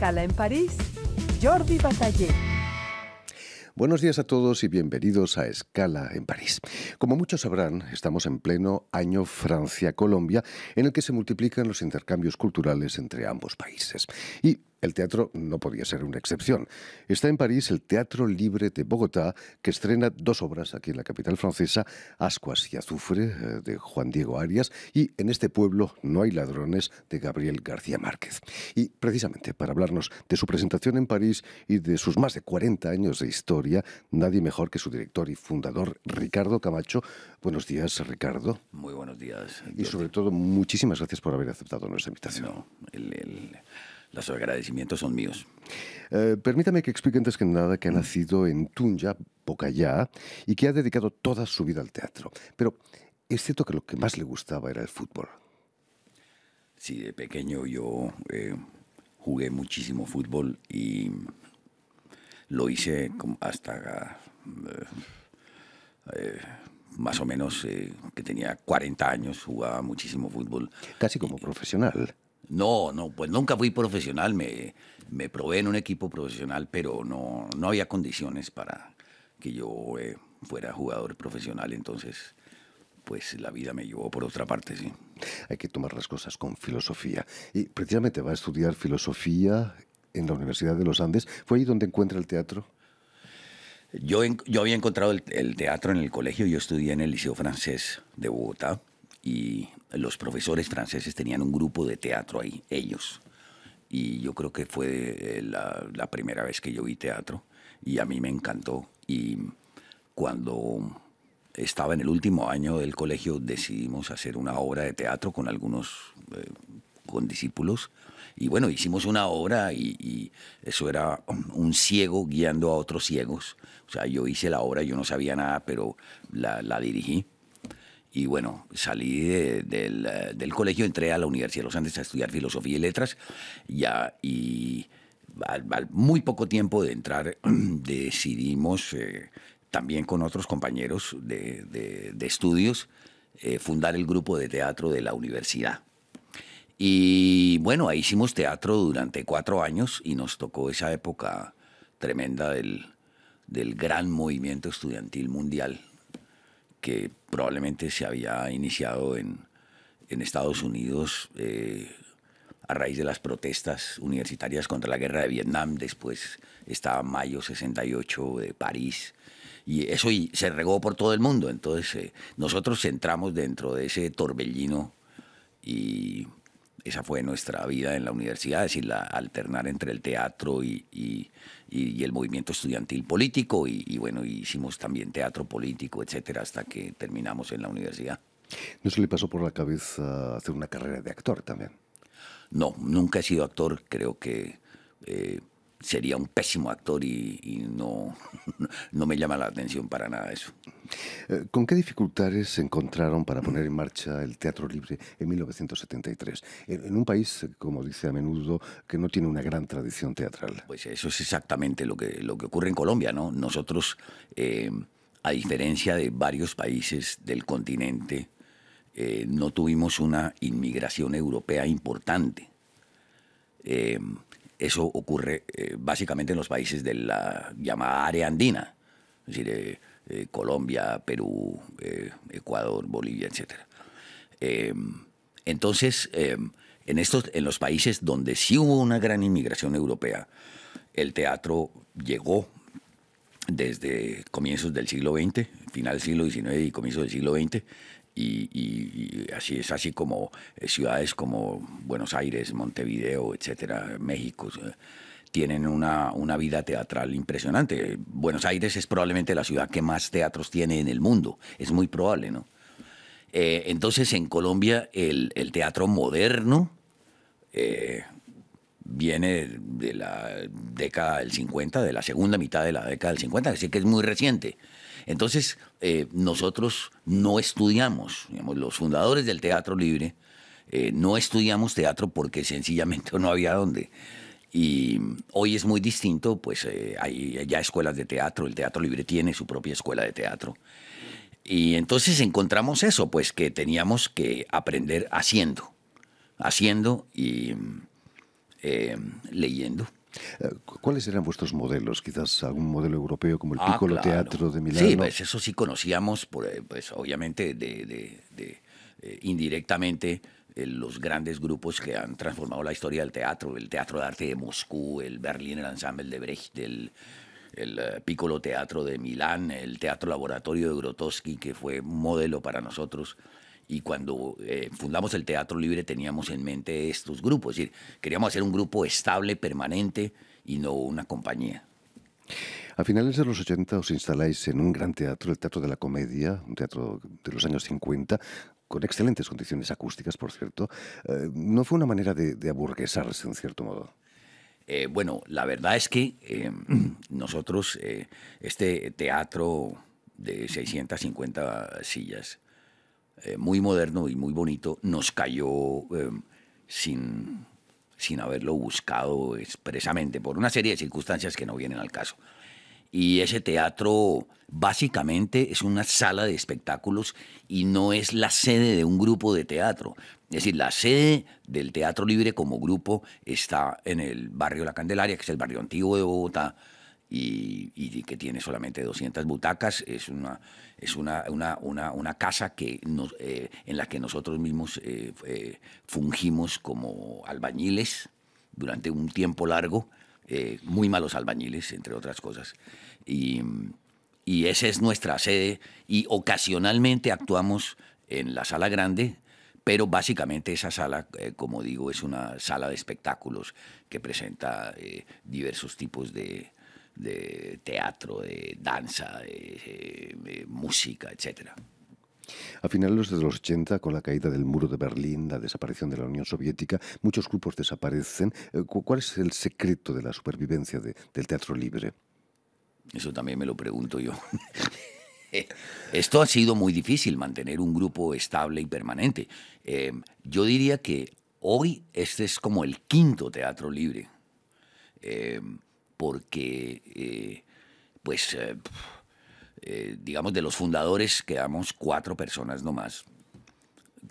Escala en París, Jordi Batallé. Buenos días a todos y bienvenidos a Escala en París. Como muchos sabrán, estamos en pleno año Francia-Colombia, en el que se multiplican los intercambios culturales entre ambos países. Y el teatro no podía ser una excepción. Está en París el Teatro Libre de Bogotá, que estrena dos obras aquí en la capital francesa, Ascuas y Azufre, de Juan Diego Arias, y En este pueblo no hay ladrones, de Gabriel García Márquez. Y precisamente para hablarnos de su presentación en París y de sus más de 40 años de historia, nadie mejor que su director y fundador, Ricardo Camacho. Buenos días, Ricardo. Muy buenos días. Y sobre todo, muchísimas gracias por haber aceptado nuestra invitación. No, los agradecimientos son míos. Permítame que explique antes que nada que ha nacido en Tunja, Pocallá, y que ha dedicado toda su vida al teatro. Pero es cierto que lo que más le gustaba era el fútbol. Sí, de pequeño yo jugué muchísimo fútbol y lo hice hasta más o menos que tenía 40 años, jugaba muchísimo fútbol. Casi como profesional. No, pues nunca fui profesional, me probé en un equipo profesional, pero no había condiciones para que yo fuera jugador profesional, entonces pues la vida me llevó por otra parte, sí. Hay que tomar las cosas con filosofía. Y precisamente va a estudiar filosofía en la Universidad de los Andes. ¿Fue ahí donde encuentra el teatro? Yo había encontrado el teatro en el colegio, yo estudié en el Liceo Francés de Bogotá y los profesores franceses tenían un grupo de teatro ahí, ellos. Y yo creo que fue la primera vez que yo vi teatro y a mí me encantó. Y cuando estaba en el último año del colegio decidimos hacer una obra de teatro con algunos condiscípulos. Y bueno, hicimos una obra y eso era un ciego guiando a otros ciegos. O sea, yo hice la obra, yo no sabía nada, pero la dirigí. Y bueno, salí del colegio, entré a la Universidad de los Andes a estudiar Filosofía y Letras. Y al muy poco tiempo de entrar decidimos, también con otros compañeros de estudios, fundar el grupo de teatro de la universidad. Y bueno, ahí hicimos teatro durante 4 años y nos tocó esa época tremenda del gran movimiento estudiantil mundial que probablemente se había iniciado en Estados Unidos a raíz de las protestas universitarias contra la guerra de Vietnam. Después estaba Mayo 68 de París. Y eso se regó por todo el mundo. Entonces nosotros entramos dentro de ese torbellino y esa fue nuestra vida en la universidad, es decir, alternar entre el teatro y el movimiento estudiantil político y bueno, hicimos también teatro político, etcétera, hasta que terminamos en la universidad. ¿No se le pasó por la cabeza hacer una carrera de actor también? No, nunca he sido actor, creo que sería un pésimo actor y no me llama la atención para nada eso. ¿Con qué dificultades se encontraron para poner en marcha el Teatro Libre en 1973? En un país, como dice a menudo, que no tiene una gran tradición teatral. Pues eso es exactamente lo que ocurre en Colombia, ¿no? Nosotros, a diferencia de varios países del continente, no tuvimos una inmigración europea importante. Eso ocurre básicamente en los países de la llamada área andina, es decir, Colombia, Perú, Ecuador, Bolivia, etc. Entonces, en los países donde sí hubo una gran inmigración europea, el teatro llegó desde comienzos del siglo XX, final del siglo XIX y comienzos del siglo XX, y así es así como ciudades como Buenos Aires, Montevideo, etcétera, México, tienen una vida teatral impresionante. Buenos Aires es probablemente la ciudad que más teatros tiene en el mundo, es muy probable, ¿no? Entonces en Colombia el teatro moderno viene de la década del 50, de la segunda mitad de la década del 50, así que es muy reciente. Entonces, nosotros no estudiamos, digamos, los fundadores del Teatro Libre, no estudiamos teatro porque sencillamente no había dónde. Y hoy es muy distinto, pues hay ya escuelas de teatro, el Teatro Libre tiene su propia escuela de teatro. Y entonces encontramos eso, pues que teníamos que aprender haciendo y leyendo. ¿Cuáles eran vuestros modelos? Quizás algún modelo europeo como el Piccolo Claro. Teatro de Milano. Sí, pues eso sí conocíamos, pues obviamente indirectamente los grandes grupos que han transformado la historia del teatro, el Teatro de Arte de Moscú, el Berliner Ensemble de Brecht, el Piccolo Teatro de Milán, el Teatro Laboratorio de Grotowski, que fue un modelo para nosotros. Y cuando fundamos el Teatro Libre teníamos en mente estos grupos, es decir, queríamos hacer un grupo estable, permanente y no una compañía. A finales de los 80 os instaláis en un gran teatro, el Teatro de la Comedia, un teatro de los años 50, con excelentes condiciones acústicas, por cierto. ¿No fue una manera de aburguesarse, en cierto modo? Bueno, la verdad es que nosotros, este teatro de 650 sillas, muy moderno y muy bonito, nos cayó sin haberlo buscado expresamente, por una serie de circunstancias que no vienen al caso. Y ese teatro básicamente es una sala de espectáculos y no es la sede de un grupo de teatro. Es decir, la sede del Teatro Libre como grupo está en el barrio La Candelaria, que es el barrio antiguo de Bogotá, y que tiene solamente 200 butacas. Es una casa que en la que nosotros mismos fungimos como albañiles durante un tiempo largo. Muy malos albañiles, entre otras cosas. Y esa es nuestra sede. Y ocasionalmente actuamos en la sala grande, pero básicamente esa sala, como digo, es una sala de espectáculos que presenta diversos tipos de teatro, de danza, de música, etcétera. A finales de los 80, con la caída del muro de Berlín, la desaparición de la Unión Soviética, muchos grupos desaparecen. ¿Cuál es el secreto de la supervivencia del teatro libre? Eso también me lo pregunto yo. Esto ha sido muy difícil, mantener un grupo estable y permanente. Yo diría que hoy este es como el quinto teatro libre, porque digamos, de los fundadores quedamos 4 personas nomás,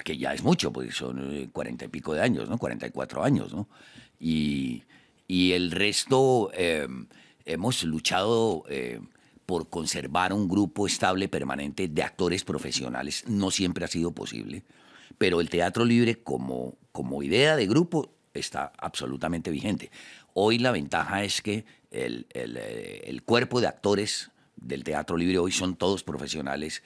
que ya es mucho, pues son 40 y pico de años, ¿no? 44 años, ¿no? Y el resto hemos luchado por conservar un grupo estable, permanente de actores profesionales. No siempre ha sido posible, pero el teatro libre como idea de grupo está absolutamente vigente. Hoy la ventaja es que el cuerpo de actores del teatro libre hoy son todos profesionales,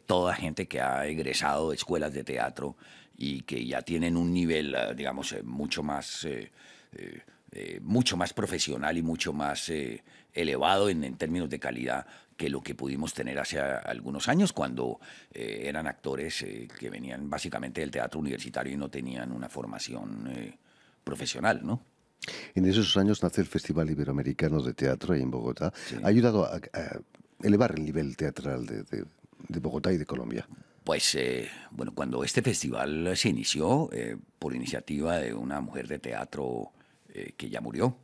toda gente que ha egresado de escuelas de teatro y que ya tienen un nivel, digamos, mucho más profesional y mucho más elevado en términos de calidad que lo que pudimos tener hace algunos años, cuando eran actores que venían básicamente del teatro universitario y no tenían una formación profesional, ¿no? En esos años nace el Festival Iberoamericano de Teatro ahí en Bogotá. Sí. ¿Ha ayudado a elevar el nivel teatral de Bogotá y de Colombia? Pues, bueno, cuando este festival se inició, por iniciativa de una mujer de teatro que ya murió,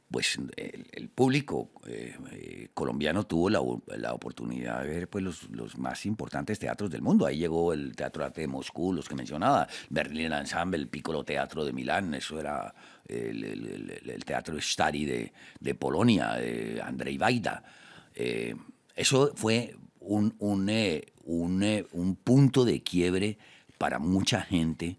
pues el público colombiano tuvo la oportunidad de ver pues, los más importantes teatros del mundo. Ahí llegó el Teatro de Arte de Moscú, los que mencionaba, Berliner Ensemble, el Piccolo Teatro de Milán, eso era el Teatro Stari de Polonia, de Andrzej Wajda. Eso fue un punto de quiebre para mucha gente,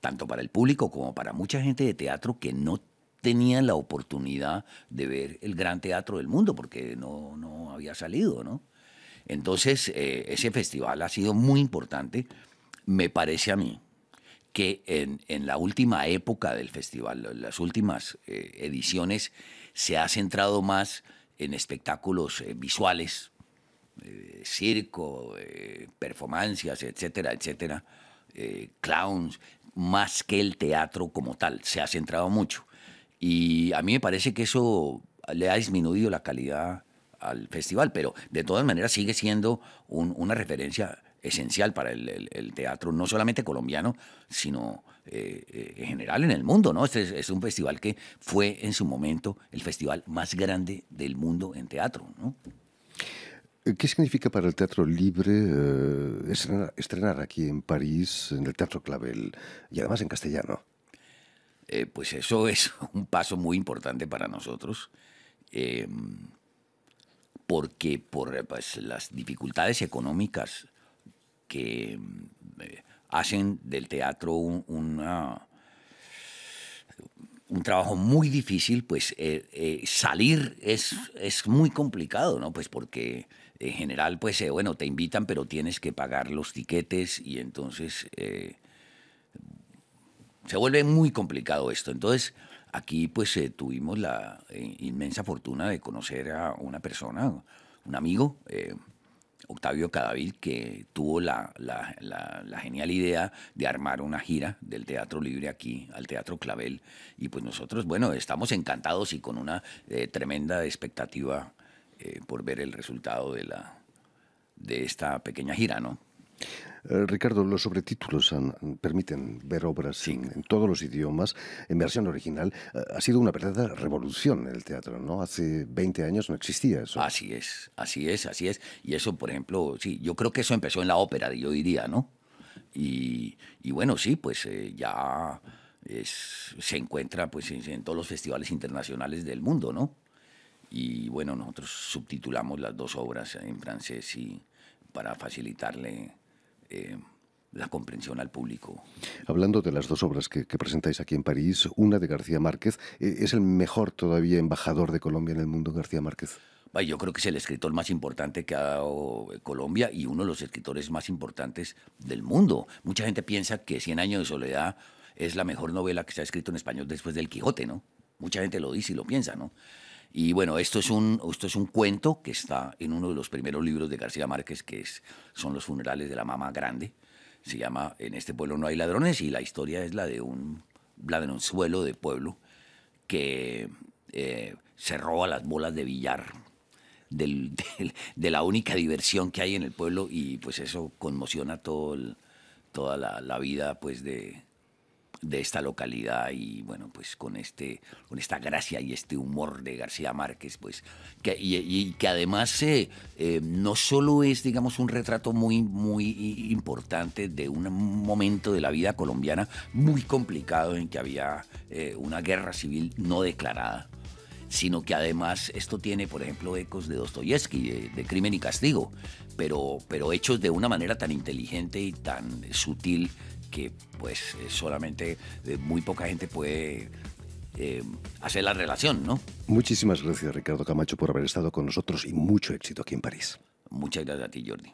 tanto para el público como para mucha gente de teatro que no tenían la oportunidad de ver el gran teatro del mundo porque no había salido, ¿no? Entonces, ese festival ha sido muy importante. Me parece a mí que en la última época del festival, las últimas ediciones, se ha centrado más en espectáculos visuales, circo, performancias, etcétera, etcétera, clowns, más que el teatro como tal. Se ha centrado mucho. Y a mí me parece que eso le ha disminuido la calidad al festival, pero de todas maneras sigue siendo una referencia esencial para el teatro, no solamente colombiano, sino en general en el mundo, ¿no? Este es un festival que fue en su momento el festival más grande del mundo en teatro, ¿no? ¿Qué significa para el teatro libre estrenar aquí en París, en el Teatro Clavel, y además en castellano? Pues eso es un paso muy importante para nosotros, eh, porque por pues, las dificultades económicas que hacen del teatro un trabajo muy difícil, pues salir es muy complicado, ¿no? Pues porque en general, pues bueno, te invitan, pero tienes que pagar los tiquetes y entonces se vuelve muy complicado esto. Entonces, aquí pues tuvimos la inmensa fortuna de conocer a una persona, un amigo, Octavio Cadavid, que tuvo la genial idea de armar una gira del Teatro Libre aquí al Teatro Clavel. Y pues nosotros, bueno, estamos encantados y con una tremenda expectativa por ver el resultado de esta pequeña gira, ¿no? Ricardo, los sobretítulos permiten ver obras Sí. en todos los idiomas, en versión original. Ha sido una verdadera revolución en el teatro, ¿no? Hace 20 años no existía eso. Así es, así es, así es. Y eso, por ejemplo, sí, yo creo que eso empezó en la ópera, yo diría, ¿no? Y bueno, sí, pues ya se encuentra pues en todos los festivales internacionales del mundo, ¿no? Y bueno, nosotros subtitulamos las dos obras en francés y para facilitarle la comprensión al público. Hablando de las dos obras que presentáis aquí en París, una de García Márquez, ¿es el mejor todavía embajador de Colombia en el mundo, García Márquez? Yo creo que es el escritor más importante que ha dado Colombia y uno de los escritores más importantes del mundo. Mucha gente piensa que Cien años de soledad es la mejor novela que se ha escrito en español después del Quijote, ¿no? Mucha gente lo dice y lo piensa, ¿no? Y bueno, esto es un cuento que está en uno de los primeros libros de García Márquez, son Los funerales de la mamá grande. Se llama En este pueblo no hay ladrones y la historia es la de un ladronzuelo de pueblo que se roba las bolas de billar de la única diversión que hay en el pueblo y pues eso conmociona toda la vida pues de esta localidad y bueno pues con esta gracia y este humor de García Márquez pues y que además no solo es digamos un retrato muy importante de un momento de la vida colombiana muy complicado en que había una guerra civil no declarada, sino que además esto tiene, por ejemplo, ecos de Dostoyevsky, de Crimen y Castigo, pero hechos de una manera tan inteligente y tan sutil que pues solamente muy poca gente puede hacer la relación, ¿no? Muchísimas gracias, Ricardo Camacho, por haber estado con nosotros y mucho éxito aquí en París. Muchas gracias a ti, Jordi.